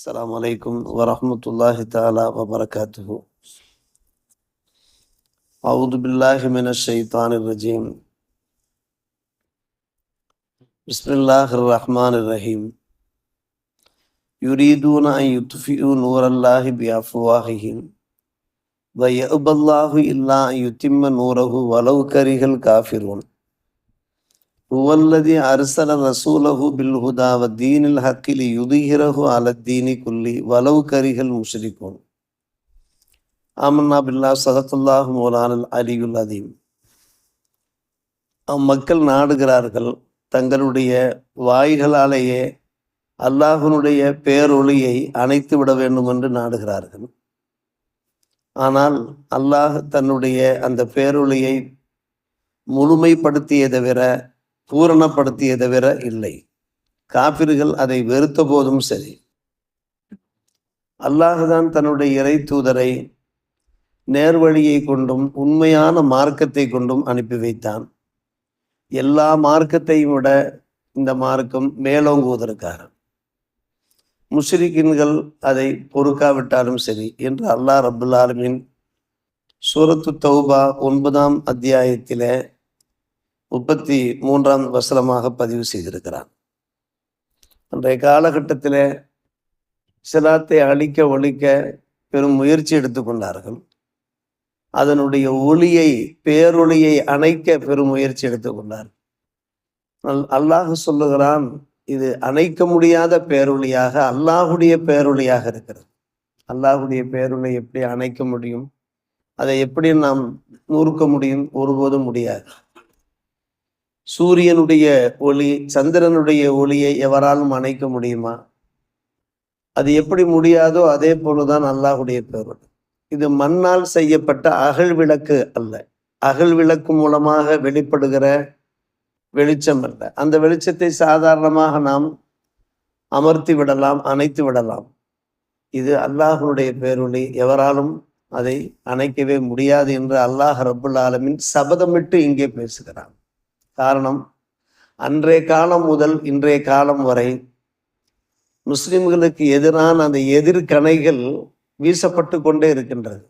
السلام عليكم ورحمة الله تعالى وبركاته. أعوذ بالله من الشيطان الرجيم. بسم الله الرحمن الرحيم. يريدون أن يطفئوا نور الله بأفواههم ويأبى الله إلا أن يتم نوره ولو كره الكافرون. هو الذي أرسل رسوله بالهدى والدين الحق ليظهره على الدين كله ولو كره المشركون. ஆமன்னா பில்லா சதத்துல்லாஹ் மௌலானல் அலியுல் அதீம். மக்கள் நாடுகிறார்கள், தங்களுடைய வாய்களாலேயே அல்லாஹ்வினுடைய பேரொளியை அணைத்து விட வேண்டும் என்று நாடுகிறார்கள். ஆனால் அல்லாஹ் தன்னுடைய அந்த பேரொளியை முழுமைப்படுத்திய தவிர, பூரணப்படுத்திய தவிர இல்லை. காபிர்கள் அதை வெறுத்த போதும் சரி, அல்லாஹ்தான் தன்னுடைய இறை தூதரை நேர்வழியை கொண்டும் உண்மையான மார்க்கத்தை கொண்டும் அனுப்பி வைத்தான். எல்லா மார்க்கத்தையும் விட இந்த மார்க்கம் மேலோங்குவதற்காக. முஷ்ரிக்கீன்கள் அதை பொறுக்காவிட்டாலும் சரி என்று அல்லாஹ் ரப்புல் ஆலமீன் சூரத்து தௌபா 9ஆம் அத்தியாயத்திலே 33ஆம் வசனமாக பதிவு செய்திருக்கிறான். அன்றைய காலகட்டத்திலே இஸ்லாத்தை அழிக்க ஒழிக்க பெரும் முயற்சி எடுத்துக்கொண்டார்கள். அதனுடைய ஒளியை, பேரொளியை அணைக்க பெரும் முயற்சி எடுத்துக்கொண்டார். அல்லாஹ் சொல்லுகிறான், இது அணைக்க முடியாத பேரொளியாக அல்லாஹுடைய பேரொளியாக இருக்கிறது. அல்லாஹுடைய பேரொளி எப்படி அணைக்க முடியும்? அதை எப்படி நாம் நூறுக்க முடியும்? ஒருபோதும் முடியாது. சூரியனுடைய ஒளி, சந்திரனுடைய ஒளியை எவராலும் அணைக்க முடியுமா? அது எப்படி முடியாதோ அதே போலதான் அல்லாஹுடைய பேரொளி. இது மண்ணால் செய்யப்பட்ட அகல் விளக்கு அல்ல, அகல் விளக்கு மூலமாக வெளிப்படுகிற வெளிச்சம் அல்ல. அந்த வெளிச்சத்தை சாதாரணமாக நாம் அமர்த்தி விடலாம், அணைத்து விடலாம். இது அல்லாஹ்வுடைய பேரொளி, எவராலும் அதை அணைக்கவே முடியாது என்று அல்லாஹ் ரப்புல் ஆலமீன் சபதமிட்டு இங்கே பேசுகிறான். காரணம், அன்றைய காலம் முதல் இன்றைய காலம் வரை முஸ்லிம்களுக்கு எதிரான அந்த எதிர்கணைகள் வீசப்பட்டு கொண்டே இருக்கின்றது.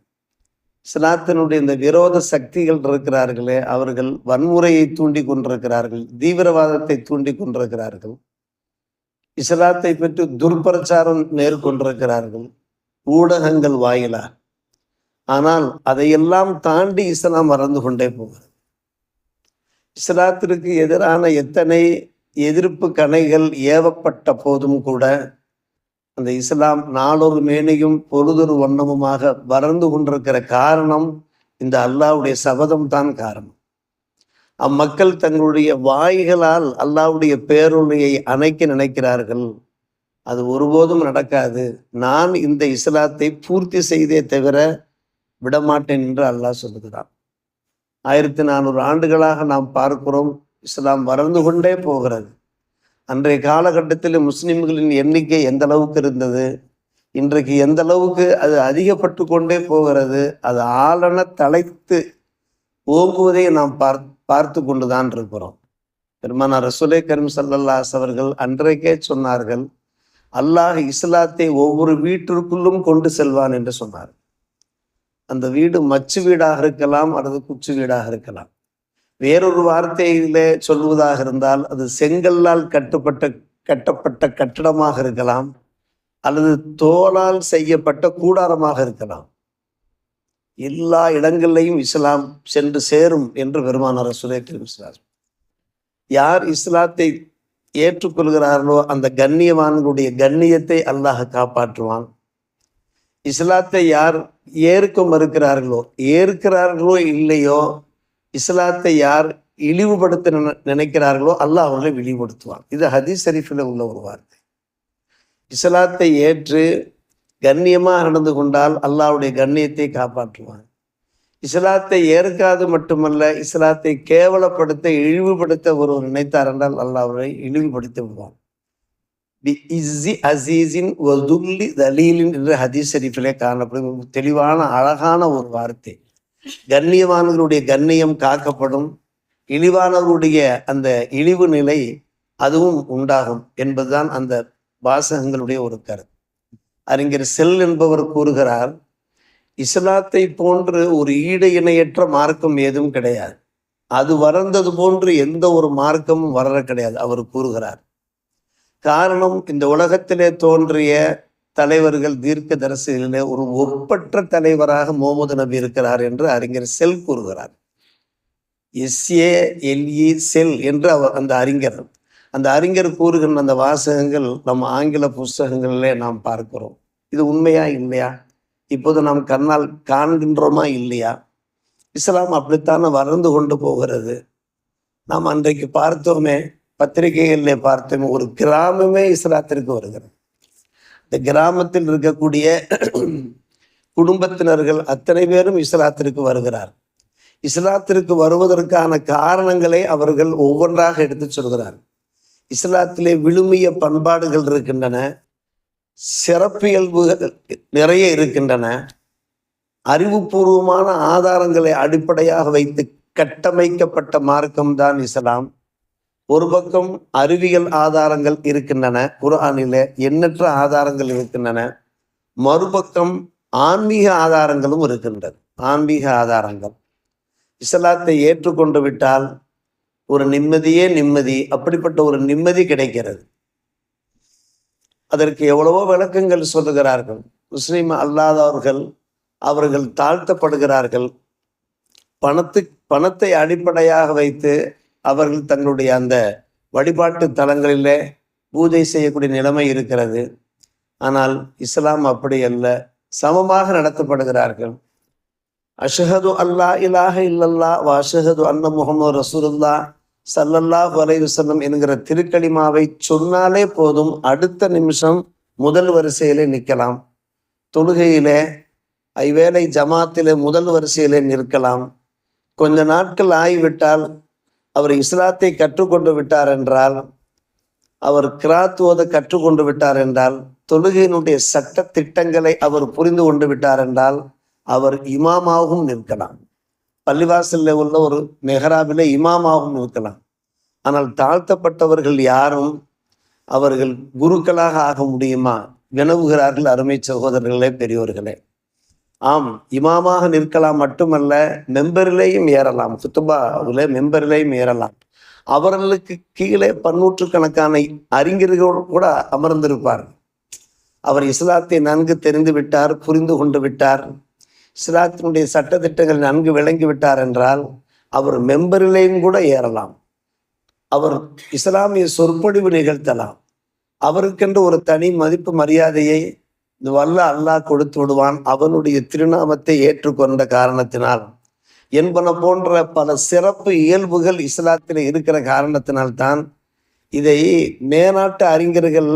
இஸ்லாத்தினுடைய இந்த விரோத சக்திகள் இருக்கிறார்களே, அவர்கள் வன்முறையை தூண்டி கொண்டிருக்கிறார்கள், தீவிரவாதத்தை தூண்டி கொண்டிருக்கிறார்கள், இஸ்லாத்தை பற்றி துர்பிரச்சாரம் மேற்கொண்டிருக்கிறார்கள் ஊடகங்கள் வாயிலாக. ஆனால் அதையெல்லாம் தாண்டி இஸ்லாம் மறந்து கொண்டே போகிறது. இஸ்லாத்திற்கு எதிரான எத்தனை எதிர்ப்பு கணைகள் ஏவப்பட்ட போதும் கூட அந்த இஸ்லாம் நாளொரு மேனையும் பொழுதொரு வண்ணமுமாக வளர்ந்து கொண்டிருக்கிற காரணம் இந்த அல்லாஹ்வுடைய சபதம் தான் காரணம். அம்மக்கள் தங்களுடைய வாய்களால் அல்லாஹ்வுடைய பேரொளியை அணைக்க நினைக்கிறார்கள். அது ஒருபோதும் நடக்காது. நான் இந்த இஸ்லாத்தை பூர்த்தி செய்தே தவிர விடமாட்டேன் என்று அல்லாஹ் சொல்லுகிறான். 1400 ஆண்டுகளாக நாம் பார்க்கிறோம், இஸ்லாம் வளர்ந்து கொண்டே போகிறது. அன்றைய காலகட்டத்தில் முஸ்லிம்களின் எண்ணிக்கை எந்த அளவுக்கு இருந்தது, இன்றைக்கு எந்த அளவுக்கு அது அதிகப்பட்டு கொண்டே போகிறது. அது ஆளன தலைத்து ஓங்குவதை நாம் பார்த்து கொண்டுதான் இருக்கிறோம். பெருமானார் ரசூலே கரீம் ஸல்லல்லாஹு அலைஹி அவர்கள் அன்றைக்கே சொன்னார்கள், அல்லாஹ் இஸ்லாத்தை ஒவ்வொரு வீட்டிற்குள்ளும் கொண்டு செல்வான் என்று சொன்னார். அந்த வீடு மச்சு வீடாக இருக்கலாம் அல்லது குச்சு வீடாக இருக்கலாம். வேறொரு வார்த்தையிலே சொல்வதாக இருந்தால் அது செங்கல்லால் கட்டப்பட்ட கட்டடமாக இருக்கலாம், அல்லது தோலால் செய்யப்பட்ட கூடாரமாக இருக்கலாம். எல்லா இடங்களிலையும் இஸ்லாம் சென்று சேரும் என்று பெருமானார் ரசூலுல்லாஹி ஸல்லல்லாஹு அலைஹி வஸல்லம். யார் இஸ்லாத்தை ஏற்றுக்கொள்கிறார்களோ அந்த கண்ணியவான்களுடைய கண்ணியத்தை அல்லாஹ் காப்பாற்றுவான். இஸ்லாத்தை யார் ஏற்க ஏற்கிறார்களோ இல்லையோ, இஸ்லாத்தை யார் இழிவுபடுத்த நினைக்கிறார்களோ அல்லாஹ் அவர்களை இழிவுபடுத்துவான். இது ஹதீஸ் ஷரீஃபில் உள்ள ஒரு வார்த்தை. இஸ்லாத்தை ஏற்று கண்ணியமாக நடந்து கொண்டால் அல்லாஹ்வுடைய கண்ணியத்தை காப்பாற்றுவான். இஸ்லாத்தை ஏற்காது மட்டுமல்ல, இஸ்லாத்தை கேவலப்படுத்த இழிவுபடுத்த ஒருவர் நினைத்தார் என்றால் அல்லாஹ் அவரை இழிவுபடுத்தி விடுவான். அசீஸின் வதுல்லி தலீலின் என்று ஹதீஸ் ஷரீஃபிலே காணப்படும் தெளிவான அழகான ஒரு வார்த்தை. கண்ணியவான்களுடைய கண்ணியம் காக்கப்படும், இழிவானவருடைய அந்த இழிவு நிலை அதுவும் உண்டாகும் என்பதுதான் அந்த வாசகங்களுடைய ஒரு கருத்து. அறிஞர் செல் என்பவர் கூறுகிறார், இஸ்லாத்தை போன்று ஒரு ஈடு இணையற்ற மார்க்கம் ஏதும் கிடையாது. அது வளர்ந்தது போன்று எந்த ஒரு மார்க்கமும் வளர கிடையாது அவர் கூறுகிறார். காரணம், இந்த உலகத்திலே தோன்றிய தலைவர்கள் தீர்க்க தரிசிகளிலே ஒரு ஒப்பற்ற தலைவராக முகமது நபி இருக்கிறார் என்று அறிஞர் செல் கூறுகிறார். SALE செல் என்று அந்த அறிஞர் கூறுகின்ற அந்த வாசகங்கள் நம் ஆங்கில புஸ்தகங்களிலே நாம் பார்க்கிறோம். இது உண்மையா இல்லையா? இப்போது நாம் கண்ணால் காண்கின்றோமா இல்லையா? இஸ்லாம் அப்படித்தானே வளர்ந்து கொண்டு போகிறது. நாம் அன்றைக்கு பார்த்தோமே, பத்திரிகைகளிலே பார்த்தோமே, ஒரு கிராமமே இஸ்லாத்திற்கு வருகிறது. இந்த கிராமத்தில் இருக்கக்கூடிய குடும்பத்தினர்கள் அத்தனை பேரும் இஸ்லாத்திற்கு வருகிறார். இஸ்லாத்திற்கு வருவதற்கான காரணங்களை அவர்கள் ஒவ்வொன்றாக எடுத்து சொல்கிறார். இஸ்லாத்திலே விழுமிய பண்பாடுகள் இருக்கின்றன, சிறப்பியல்புகள் நிறைய இருக்கின்றன, அறிவுபூர்வமான ஆதாரங்களை அடிப்படையாக வைத்து கட்டமைக்கப்பட்ட மார்க்கம்தான் இஸ்லாம். ஒரு பக்கம் அறிவியல் ஆதாரங்கள் இருக்கின்றன, குர்ஆனிலே எண்ணற்ற ஆதாரங்கள் இருக்கின்றன. மறுபக்கம் ஆன்மீக ஆதாரங்களும் இருக்கின்றது. ஆன்மீக ஆதாரங்கள் இஸ்லாத்தை ஏற்றுக்கொண்டு விட்டால் ஒரு நிம்மதியே நிம்மதி, அப்படிப்பட்ட ஒரு நிம்மதி கிடைக்கிறது. அதற்கு எவ்வளவோ விளக்கங்கள் சொல்லுகிறார்கள். முஸ்லிம் அல்லாதவர்கள் அவர்கள் தாழ்த்தப்படுகிறார்கள். பணத்தை அடிப்படையாக வைத்து அவர்கள் தங்களுடைய அந்த வழிபாட்டு தலங்களிலே பூஜை செய்யக்கூடிய நிலைமை இருக்கிறது. ஆனால் இஸ்லாம் அப்படி அல்ல, சமமாக நடத்தப்படுகிறார்கள். அஷ்ஹது அல்லா இலாஹ இல்லல்லா வ அஷ்ஹது அன்ன முஹம்மது ரசூலுல்லா ஸல்லல்லாஹு அலைஹி வஸல்லம் என்கிற திருக்கலிமாவை சொன்னாலே போதும், அடுத்த நிமிஷம் முதல் வரிசையிலே நிற்கலாம். தொழுகையிலே ஐவேளை ஜமாத்திலே முதல் வரிசையிலே நிற்கலாம். கொஞ்ச நாட்கள் ஆகிவிட்டால் அவர் இஸ்லாத்தை கற்றுக்கொண்டு விட்டார் என்றால், அவர் கிராத் ஓத கற்றுக்கொண்டு விட்டார் என்றால், தொழுகையினுடைய சட்ட திட்டங்களை அவர் புரிந்து கொண்டு விட்டார் என்றால் அவர் இமாமாகவும் நிற்கலாம். பள்ளிவாசலில் உள்ள ஒரு மெஹராபிலே இமாமாகவும் நிற்கலாம். ஆனால் தாழ்த்தப்பட்டவர்கள் யாரும் அவர்கள் குருக்களாக ஆக முடியுமா? வினவுகிறார்கள் அருமை சகோதரர்களே, பெரியோர்களே. ஆம், இமாமாக நிற்கலாம், மட்டுமல்ல மெம்பரிலேயும் ஏறலாம். குத்துபாவிலே மெம்பரிலேயும் ஏறலாம். அவர்களுக்கு கீழே பன்னூற்றுக்கணக்கான அறிஞர்கள் கூட அமர்ந்திருப்பார். அவர் இஸ்லாத்தை நன்கு தெரிந்து விட்டார், புரிந்து கொண்டு விட்டார், இஸ்லாத்தினுடைய சட்டத்திட்டங்கள் நன்கு விளங்கி விட்டார் என்றால் அவர் மெம்பரிலேயும் கூட ஏறலாம். அவர் இஸ்லாமிய சொற்பொழிவு நிகழ்த்தலாம். அவருக்கென்று ஒரு தனி மதிப்பு மரியாதையை இந்த வல்ல அல்லாஹ் கொடுத்து விடுவான், அவனுடைய திருநாமத்தை ஏற்றுக்கொண்ட காரணத்தினால் என்பன போன்ற பல சிறப்பு இயல்புகள் இஸ்லாத்தில் இருக்கிற காரணத்தினால்தான் இதை மேநாட்டு அறிஞர்கள்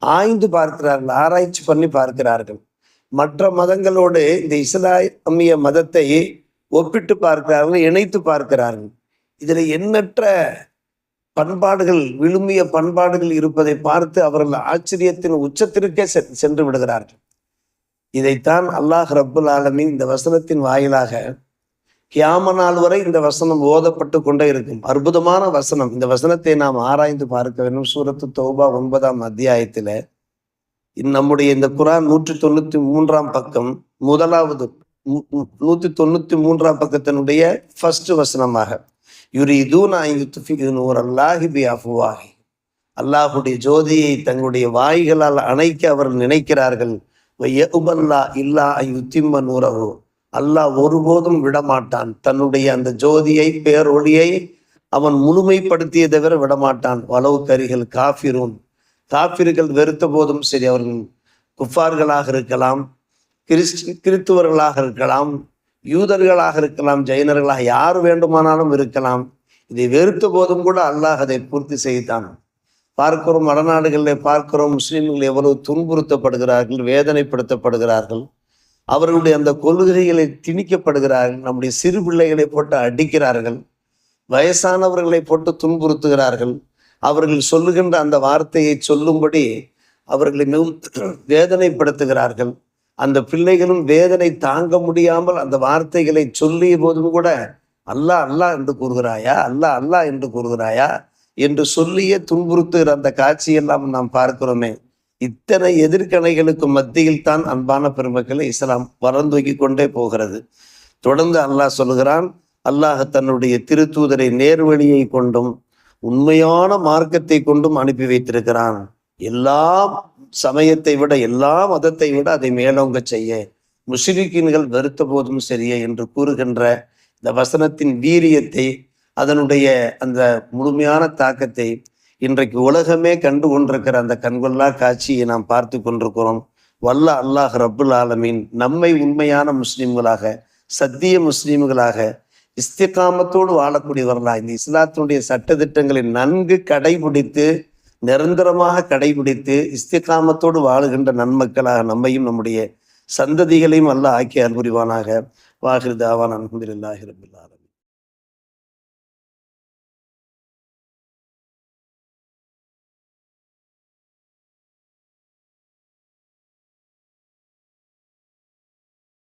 ஆய்ந்து பார்க்கிறார்கள், ஆராய்ச்சி பண்ணி பார்க்கிறார்கள். மற்ற மதங்களோடு இந்த இஸ்லாமிய மதத்தை ஒப்பிட்டு பார்க்கிறார்கள், இணைத்து பார்க்கிறார்கள். இதில் எண்ணற்ற பண்பாடுகள், விழுமிய பண்பாடுகள் இருப்பதை பார்த்து அவர்கள் ஆச்சரியத்தின் உச்சத்திற்கே சென்று விடுகிறார்கள். இதைத்தான் அல்லாஹ் ரப்புல் ஆலமீன் இந்த வசனத்தின் வாயிலாக கியாம நாள் வரை இந்த வசனம் ஓதப்பட்டு கொண்டே இருக்கும். அற்புதமான வசனம். இந்த வசனத்தை நாம் ஆராய்ந்து பார்க்க வேண்டும். சூரத்து தௌபா 9ஆம் அத்தியாயத்தில் நம்முடைய இந்த குர்ஆன் 193ஆம் பக்கம், முதலாவது 193ஆம் பக்கத்தினுடைய ஃபர்ஸ்ட் வசனமாக, யுரீதூன அன் யுத்ஃபிஉ நூரல்லாஹி பிஅஃப்வாஹி, அல்லாஹுடைய ஜோதியை தங்களுடைய வாய்களால் அணைக்க அவர்கள் நினைக்கிறார்கள். வயஉபல்லா இல்லா அன் யுத்திம்ம நூரஹு, அல்லாஹ் ஒருபோதும் விடமாட்டான் தன்னுடைய அந்த ஜோதியை, பேரொளியை அவன் முழுமைப்படுத்திய தவிர விடமாட்டான். வலவு கரிகள் காஃபிரூன், காஃபிர்கள் வெறுத்த போதும் சரி, அவர்கள் குஃபார்களாக இருக்கலாம், கிறிஸ்துவர்களாக இருக்கலாம், யூதர்களாக இருக்கலாம், ஜைனர்களாக யார் வேண்டுமானாலும் இருக்கலாம். இதை வெறுத்த போதும் கூட அல்லாஹ் அதை பூர்த்தி செய்தான். பார்க்கிறோம், வடநாடுகளில் பார்க்கிறோம், முஸ்லிம்கள் எவ்வளவு துன்புறுத்தப்படுகிறார்கள், வேதனைப்படுத்தப்படுகிறார்கள். அவர்களுடைய அந்த கொள்கைகளை திணிக்கப்படுகிறார்கள். நம்முடைய சிறு பிள்ளைகளை போட்டு அடிக்கிறார்கள், வயசானவர்களை போட்டு துன்புறுத்துகிறார்கள். அவர்கள் சொல்லுகின்ற அந்த வார்த்தையை சொல்லும்படி அவர்களை மிகவும் வேதனைப்படுத்துகிறார்கள். அந்த பிள்ளைகளும் வேதனை தாங்க முடியாமல் அந்த வார்த்தைகளை சொல்லிய போதும் கூட அல்லாஹ் அல்லாஹ் என்று கூறுகிறாயா, அல்லாஹ் அல்லாஹ் என்று கூறுகிறாயா என்று சொல்லியே துன்புறுத்துகிற அந்த காட்சியெல்லாம் நாம் பார்க்கிறோமே. இத்தனை எதிர்கணைகளுக்கு மத்தியில் தான் அன்பான பெருமக்களை இஸ்லாம் வளர்ந்தோக்கி கொண்டே போகிறது. தொடர்ந்து அல்லாஹ் சொல்கிறான், அல்லாஹ் தன்னுடைய திருத்தூதரை நேர்வழியை கொண்டும் உண்மையான மார்க்கத்தை கொண்டும் அனுப்பி வைத்திருக்கிறான். எல்லா சமயத்தை விட, எல்லா மதத்தை விட அதை மேலோங்க செய்ய, முஷ்ரிக்கீன்கள் வெறுத்த போதும் சரியே என்று கூறுகின்ற இந்த வசனத்தின் வீரியத்தை, அதனுடைய அந்த முழுமையான தாக்கத்தை இன்றைக்கு உலகமே கண்டு கொண்டிருக்கிற அந்த கண்கொள்ளா காட்சியை நாம் பார்த்து கொண்டிருக்கிறோம். வல்ல அல்லாஹ் ரப்புல் ஆலமீன் நம்மை உண்மையான முஸ்லிம்களாக, சத்திய முஸ்லிம்களாக, இஸ்திகாமத்தோடு வாழக்கூடியவர்களாக, இந்த இஸ்லாத்தினுடைய சட்டதிட்டங்களை நன்கு கடைபிடித்து, நிரந்தரமாக கடைபிடித்து இஸ்திகாமத்தோடு வாழுகின்ற நன்மக்களாக நம்மையும் நம்முடைய சந்ததிகளையும் அல்லாஹ் ஆக்கி அருள் புரிவானாக. வாஹிர் தாவான் அல்ஹம்துலில்லாஹி ரப்பில் ஆலமீன்.